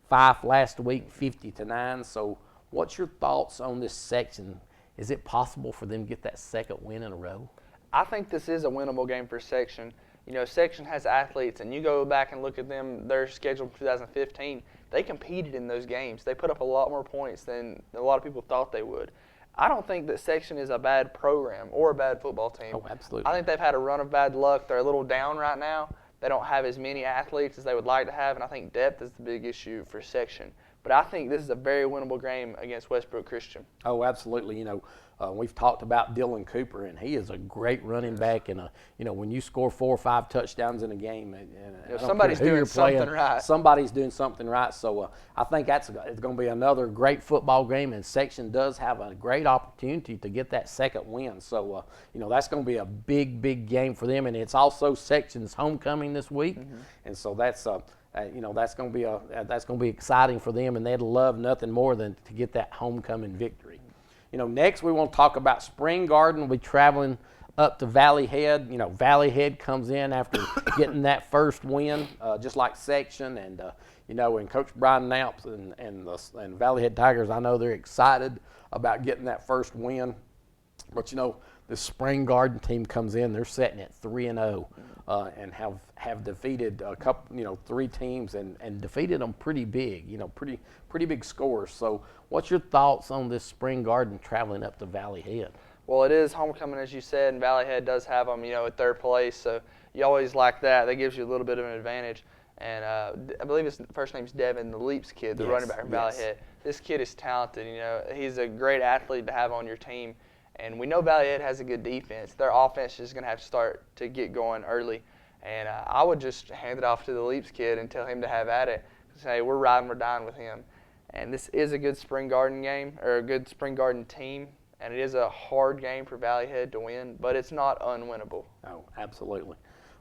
Speaker 1: Fife last week, 50-9. So what's your thoughts on this Section? Is it possible for them to get that second win in a row?
Speaker 2: I think this is a winnable game for Section. Section has athletes, and you go back and look at them, their schedule for 2015, they competed in those games. They put up a lot more points than a lot of people thought they would. I don't think that Section is a bad program or a bad football team.
Speaker 1: Oh, absolutely.
Speaker 2: I think they've had a run of bad luck. They're a little down right now. They don't have as many athletes as they would like to have, and I think depth is the big issue for Section. But I think this is a very winnable game against Westbrook Christian.
Speaker 1: Oh, absolutely. We've talked about Dylan Cooper, and he is a great running back. And when you score 4 or 5 touchdowns in a game, and
Speaker 2: somebody's doing something right.
Speaker 1: Somebody's doing something right. So I think it's going to be another great football game, and Section does have a great opportunity to get that second win. So that's going to be a big, big game for them, and it's also Section's homecoming this week, and so that's that's going to be exciting for them, and they'd love nothing more than to get that homecoming victory. Next we want to talk about Spring Garden. We'll be traveling up to Valley Head. Valley Head comes in after getting that first win, just like Section, and and Coach Brian Knaups and Valley Head Tigers. I know they're excited about getting that first win, but the Spring Garden team comes in. They're sitting at 3-0, and have defeated a couple, 3 teams and defeated them pretty big. Pretty big scores. So, what's your thoughts on this Spring Garden traveling up to Valley Head?
Speaker 2: Well, it is homecoming, as you said, and Valley Head does have them, at third place. So you always like that. That gives you a little bit of an advantage. And I believe his first name's Devin, the Leaps kid, the running back from Valley Head. This kid is talented. He's a great athlete to have on your team. And we know Valley Head has a good defense. Their offense is going to have to start to get going early. And I would just hand it off to the Leaps kid and tell him to have at it. Say, we're riding, we're dying with him. And this is a good Spring Garden game, or a good Spring Garden team. And it is a hard game for Valley Head to win, but it's not unwinnable.
Speaker 1: Oh, absolutely.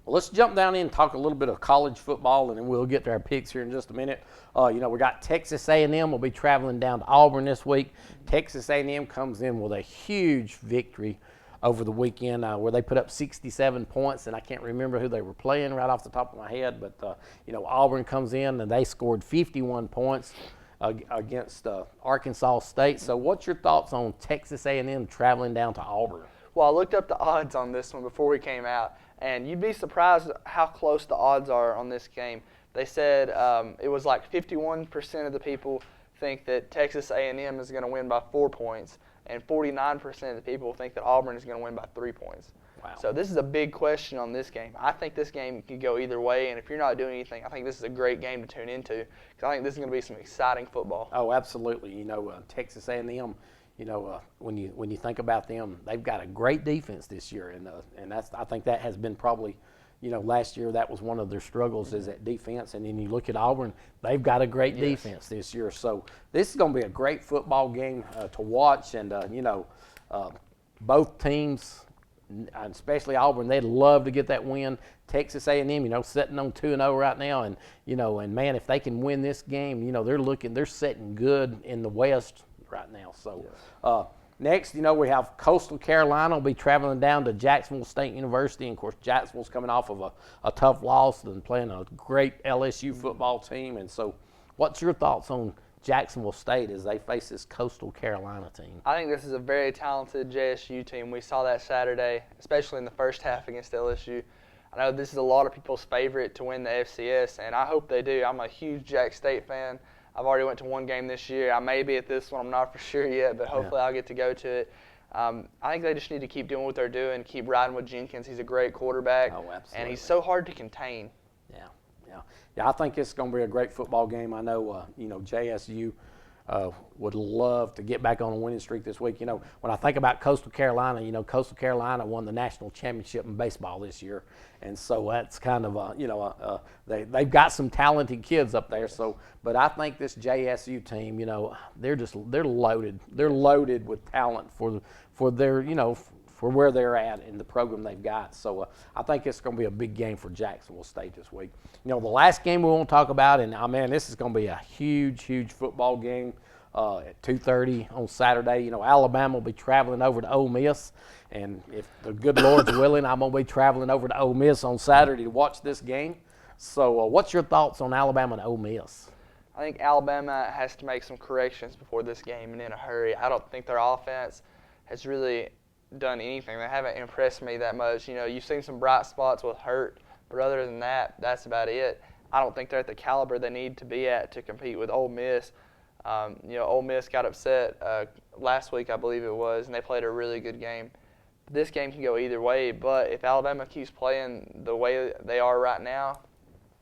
Speaker 1: Well, let's jump down in and talk a little bit of college football, and then we'll get to our picks here in just a minute. We got Texas A&M. We'll be traveling down to Auburn this week. Texas A&M comes in with a huge victory over the weekend where they put up 67 points, and I can't remember who they were playing right off the top of my head, but, Auburn comes in, and they scored 51 points against Arkansas State. So what's your thoughts on Texas A&M traveling down to Auburn?
Speaker 2: Well, I looked up the odds on this one before we came out, and you'd be surprised how close the odds are on this game. They said it was like 51% of the people think that Texas A&M is going to win by 4 points, and 49% of the people think that Auburn is going to win by 3 points.
Speaker 1: Wow.
Speaker 2: So this is a big question on this game. I think this game could go either way, and if you're not doing anything, I think this is a great game to tune into because I think this is going to be some exciting football.
Speaker 1: Oh, absolutely. Texas A&M. When you think about them, they've got a great defense this year, and I think that has been probably, last year that was one of their struggles is that defense. And then you look at Auburn, they've got a great defense this year. So this is going to be a great football game to watch, and both teams, especially Auburn, they'd love to get that win. Texas A&M, sitting on 2-0 right now, and and man, if they can win this game, they're sitting good in the West right now. So next, we have Coastal Carolina will be traveling down to Jacksonville State University. And, of course, Jacksonville's coming off of a tough loss and playing a great LSU football team. And so what's your thoughts on Jacksonville State as they face this Coastal Carolina team?
Speaker 2: I think this is a very talented JSU team. We saw that Saturday, especially in the first half against LSU. I know this is a lot of people's favorite to win the FCS, and I hope they do. I'm a huge Jack State fan. I've already went to one game this year. I may be at this one. I'm not for sure yet, but hopefully I'll get to go to it. I think they just need to keep doing what they're doing, keep riding with Jenkins. He's a great quarterback, and he's so hard to contain.
Speaker 1: Yeah, I think it's going to be a great football game. I know, JSU would love to get back on a winning streak this week. When I think about Coastal Carolina, Coastal Carolina won the national championship in baseball this year. And so that's kind of, they've got some talented kids up there. So, but I think this JSU team, they're loaded. They're loaded with talent for for where they're at in the program they've got. So I think it's going to be a big game for Jacksonville State this week. You know, the last game we want to talk about, and man, this is going to be a huge, huge football game at 2:30 on Saturday. You know, Alabama will be traveling over to Ole Miss, and if the good Lord's willing, I'm going to be traveling over to Ole Miss on Saturday to watch this game. So what's your thoughts on Alabama and Ole Miss?
Speaker 2: I think Alabama has to make some corrections before this game and in a hurry. I don't think their offense has really done anything. They haven't impressed me that much. You know, you've seen some bright spots with Hurt, but other than that, that's about it. I don't think they're at the caliber they need to be at to compete with Ole Miss. You know, Ole Miss got upset last week, I believe it was, and they played a really good game. This game can go either way, but if Alabama keeps playing the way they are right now,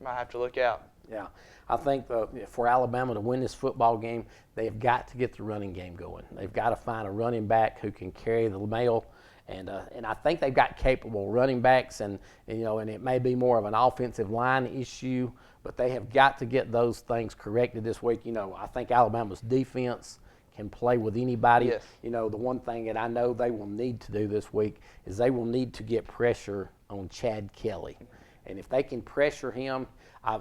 Speaker 2: might have to look out.
Speaker 1: Yeah, I think for Alabama to win this football game, they've got to get the running game going. They've got to find a running back who can carry the mail, and I think they've got capable running backs, and you know, and it may be more of an offensive line issue, but they have got to get those things corrected this week. You know, I think Alabama's defense can play with anybody.
Speaker 2: Yes.
Speaker 1: You know, the one thing that I know they will need to do this week is they will need to get pressure on Chad Kelly. And if they can pressure him, I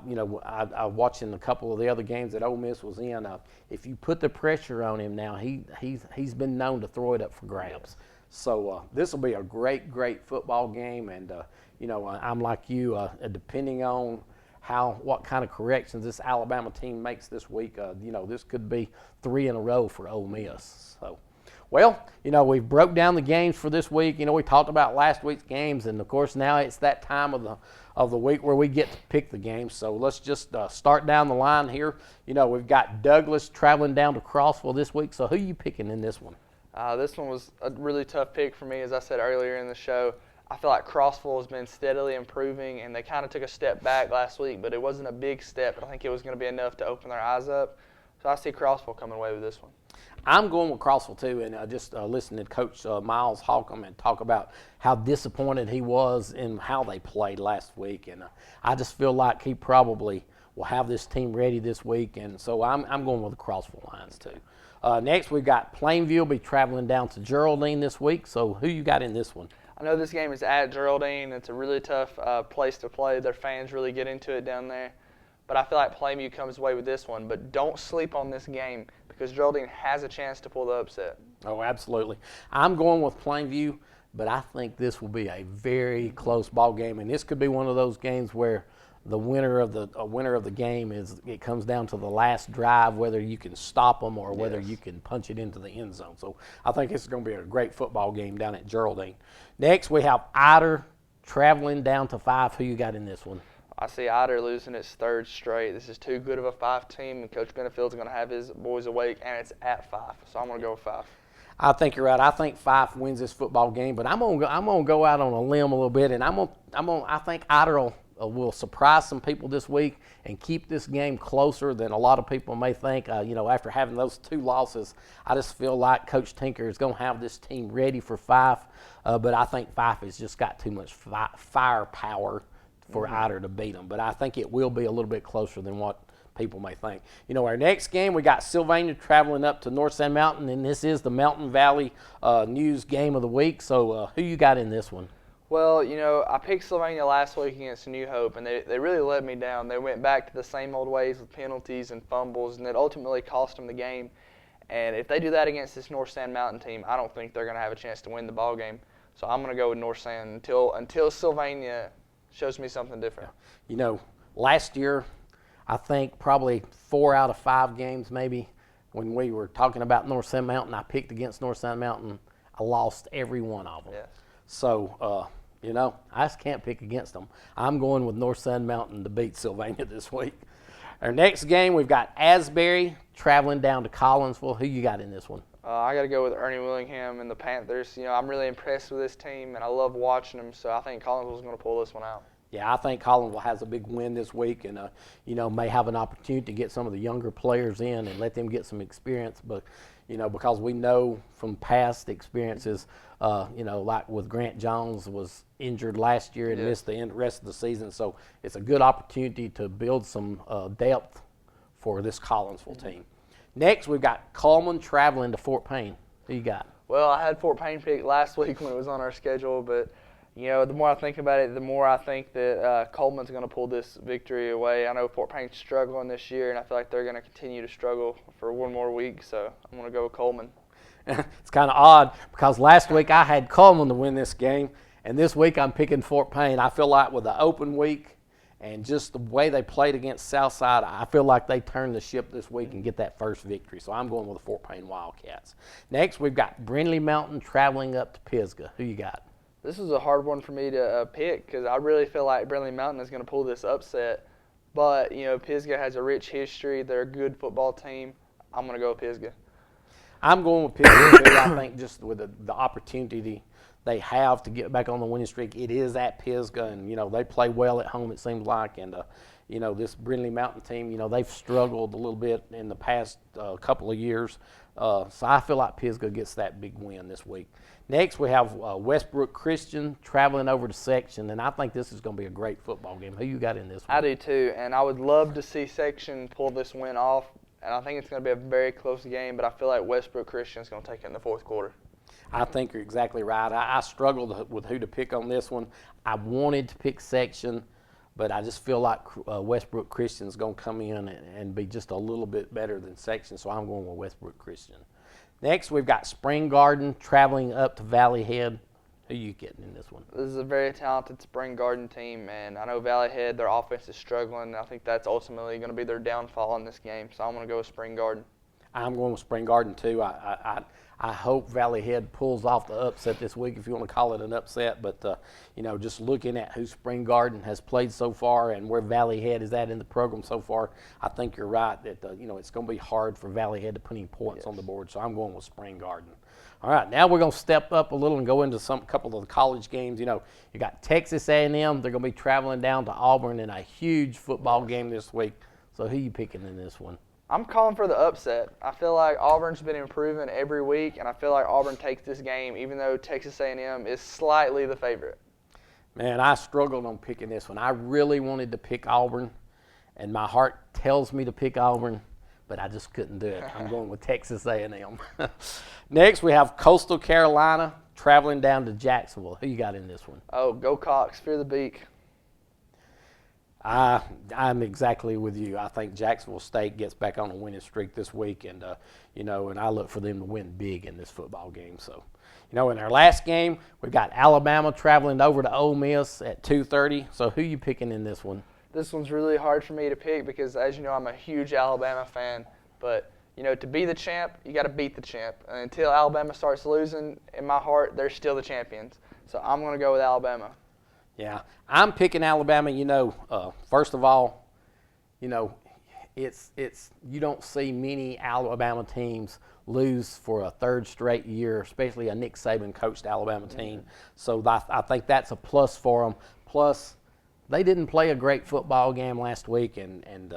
Speaker 1: watching a couple of the other games that Ole Miss was in. If you put the pressure on him now, he's been known to throw it up for grabs. So this will be a great, great football game. And you know, I'm like you, depending on what kind of corrections this Alabama team makes this week, you know, this could be 3 in a row for Ole Miss. So. Well, you know, we've broke down the games for this week. You know, we talked about last week's games, and of course now it's that time of the week where we get to pick the games. So let's just start down the line here. You know, we've got Douglas traveling down to Crossville this week. So who are you picking in this one?
Speaker 2: This one was a really tough pick for me, as I said earlier in the show. I feel like Crossville has been steadily improving, and they kind of took a step back last week, but it wasn't a big step. I think it was going to be enough to open their eyes up. So I see Crossville coming away with this one.
Speaker 1: I'm going with Crossville too, and just listening to Coach Miles Holcomb and talk about how disappointed he was in how they played last week, and I just feel like he probably will have this team ready this week, and so I'm going with the Crossville Lions too. Next, we've got Plainview will be traveling down to Geraldine this week. So who you got in this one?
Speaker 2: I know this game is at Geraldine. It's a really tough place to play. Their fans really get into it down there. But I feel like Plainview comes away with this one. But don't sleep on this game because Geraldine has a chance to pull the upset.
Speaker 1: Oh, absolutely. I'm going with Plainview, but I think this will be a very close ball game. And this could be one of those games where the winner of the game it comes down to the last drive, whether you can stop them or whether you can punch it into the end zone. So I think it's going to be a great football game down at Geraldine. Next, we have Ider traveling down to 5. Who you got in this one?
Speaker 2: I see Ider losing its 3rd straight. This is too good of a 5 team, and Coach Benefield's going to have his boys awake, and it's at 5. So I'm going to go with 5.
Speaker 1: I think you're right. I think 5 wins this football game, but I'm gonna go out on a limb a little bit, and I think Ider will surprise some people this week and keep this game closer than a lot of people may think. After having those 2 losses, I just feel like Coach Tinker is going to have this team ready for 5. But I think 5 has just got too much firepower for Ider to beat them. But I think it will be a little bit closer than what people may think. You know, our next game, we got Sylvania traveling up to North Sand Mountain, and this is the Mountain Valley News game of the week. So who you got in this one?
Speaker 2: Well, you know, I picked Sylvania last week against New Hope, and they really let me down. They went back to the same old ways with penalties and fumbles, and it ultimately cost them the game. And if they do that against this North Sand Mountain team, I don't think they're going to have a chance to win the ball game. So I'm going to go with North Sand until Sylvania shows me something different.
Speaker 1: You know, last year, I think probably 4 out of 5 games maybe when we were talking about North Sand Mountain, I picked against North Sand Mountain. I lost every one of them.
Speaker 2: Yes.
Speaker 1: So, you know, I just can't pick against them. I'm going with North Sand Mountain to beat Sylvania this week. Our next game, we've got Asbury traveling down to Collinsville. Who you got in this one?
Speaker 2: I got to go with Ernie Willingham and the Panthers. You know, I'm really impressed with this team, and I love watching them, so I think Collinsville's going to pull this one out.
Speaker 1: Yeah, I think Collinsville has a big win this week and, may have an opportunity to get some of the younger players in and let them get some experience. But, because we know from past experiences, like with Grant Jones was injured last year and missed the rest of the season. So it's a good opportunity to build some depth for this Collinsville team. Next, we've got Coleman traveling to Fort Payne. Who you got?
Speaker 2: Well, I had Fort Payne picked last week when it was on our schedule, but the more I think about it, the more I think that Coleman's going to pull this victory away. I know Fort Payne's struggling this year, and I feel like they're going to continue to struggle for one more week, so I'm going to go with Coleman.
Speaker 1: It's kind of odd because last week I had Coleman to win this game, and this week I'm picking Fort Payne. I feel like with the open week and just the way they played against Southside, I feel like they turned the ship this week and get that first victory. So I'm going with the Fort Payne Wildcats. Next, we've got Brindley Mountain traveling up to Pisgah. Who you got?
Speaker 2: This is a hard one for me to pick because I really feel like Brindley Mountain is going to pull this upset. But, Pisgah has a rich history. They're a good football team. I'm going to go with Pisgah.
Speaker 1: I'm going with Pisgah, too. I think just with the opportunity they have to get back on the winning streak, it is at Pisgah, and, they play well at home, it seems like. And, this Brindley Mountain team, they've struggled a little bit in the past couple of years. So I feel like Pisgah gets that big win this week. Next, we have Westbrook Christian traveling over to Section, and I think this is going to be a great football game. Who you got in this one?
Speaker 2: I do, too, and I would love to see Section pull this win off. And I think it's going to be a very close game, but I feel like Westbrook Christian is going to take it in the fourth quarter.
Speaker 1: I think you're exactly right. I struggled with who to pick on this one. I wanted to pick Section, but I just feel like Westbrook Christian is going to come in and be just a little bit better than Section, so I'm going with Westbrook Christian. Next, we've got Spring Garden traveling up to Valley Head. Who are you getting in this one?
Speaker 2: This is a very talented Spring Garden team, and I know Valley Head, their offense is struggling. I think that's ultimately going to be their downfall in this game, so I'm going to go with Spring Garden.
Speaker 1: I'm going with Spring Garden, too. I hope Valley Head pulls off the upset this week, if you want to call it an upset. But, just looking at who Spring Garden has played so far and where Valley Head is at in the program so far, I think you're right that, it's going to be hard for Valley Head to put any points on the board. So I'm going with Spring Garden. All right, now we're going to step up a little and go into couple of the college games. You got Texas A&M. They're going to be traveling down to Auburn in a huge football game this week. So who are you picking in this one?
Speaker 2: I'm calling for the upset. I feel like Auburn's been improving every week, and I feel like Auburn takes this game, even though Texas A&M is slightly the favorite.
Speaker 1: Man, I struggled on picking this one. I really wanted to pick Auburn, and my heart tells me to pick Auburn, but I just couldn't do it. I'm going with Texas A&M. Next, we have Coastal Carolina traveling down to Jacksonville. Who you got in this one?
Speaker 2: Oh, go Cox, fear the beak.
Speaker 1: I'm exactly with you. I think Jacksonville State gets back on a winning streak this week, and and I look for them to win big in this football game. So, in our last game, we've got Alabama traveling over to Ole Miss at 2:30. So, who you picking in this one?
Speaker 2: This one's really hard for me to pick because, as you know, I'm a huge Alabama fan. But to be the champ, you got to beat the champ. And until Alabama starts losing, in my heart, they're still the champions. So I'm going to go with Alabama.
Speaker 1: Yeah, I'm picking Alabama. First of all, it's you don't see many Alabama teams lose for a third straight year, especially a Nick Saban coached Alabama team. Mm-hmm. So I think that's a plus for them. Plus, they didn't play a great football game last week, and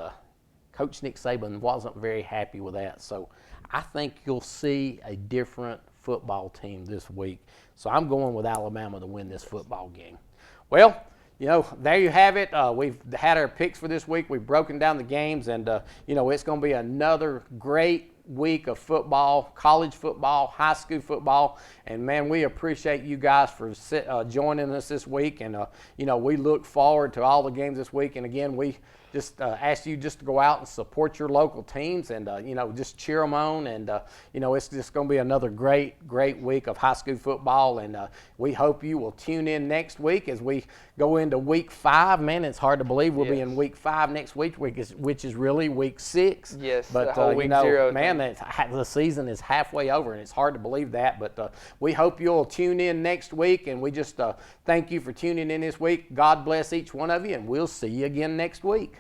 Speaker 1: Coach Nick Saban wasn't very happy with that. So I think you'll see a different football team this week. So I'm going with Alabama to win this football game. Well, there you have it. We've had our picks for this week. We've broken down the games, and, it's going to be another great week of football, college football, high school football. And, man, we appreciate you guys for joining us this week. And, we look forward to all the games this week. And, again, we just ask you just to go out and support your local teams and, just cheer them on. And, it's just going to be another great week of high school football. And we hope you will tune in next week as we go into week 5. Man, it's hard to believe we'll be in week 5 next week, which is really week 6.
Speaker 2: Yes,
Speaker 1: but,
Speaker 2: the whole week 0.
Speaker 1: Man, the season is halfway over, and it's hard to believe that. But we hope you'll tune in next week, and we just thank you for tuning in this week. God bless each one of you, and we'll see you again next week.